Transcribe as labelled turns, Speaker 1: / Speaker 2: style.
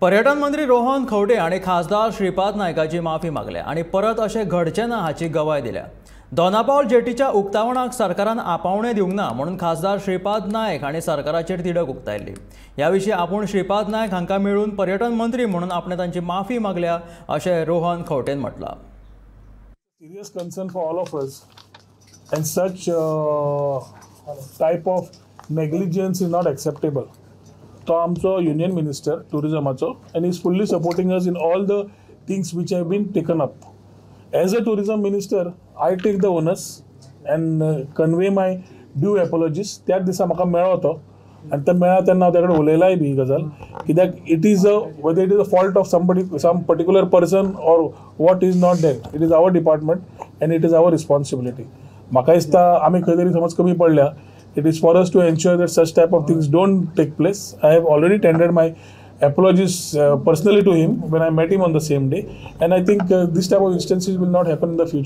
Speaker 1: पर्यटन मंत्री रोहन खंवटे आणि खासदार श्रीपाद नायकाची माफी मागल्या आणि परत असे घडचे ना हाची गवाय दिल्या। दोनापावल जेटीच्या उक्तावणाक सरकारान आपावणे दिवंक ना म्हणून खासदार श्रीपाद नायक आणि सरकाराचेर तिडक उक्तायल्ली। ह्या विशीं आपूण श्रीपाद नायक हांकां मेळून पर्यटन मंत्री म्हणून आपणे तांची माफी मागल्या अशें Rohan खंवटेन म्हटलां।
Speaker 2: Serious concern for all of us, and such type of negligence is not acceptable. तो आमचो युनियन मिनिस्टर टुरिजमाचो and he is fully supporting us in all the things which have been taken up. As a tourism minister, I take the onus and convey my due apologies. त्या दिसा म्हाका मेळ्ळो तो आणि ते मेळ्ळा तेन्ना हांव तेकडे उलयलाय बी गजाल कित्याक whether it is a fault of some particular person or what is not there. It is our department and it is our responsibility. म्हाका दिसता आमी खंय तरी समज कमी पडल्या. It is for us to ensure that such type of things don't take place. I have already tendered my apologies personally to him when I met him on the same day, and I think this type of instances will not happen in the future.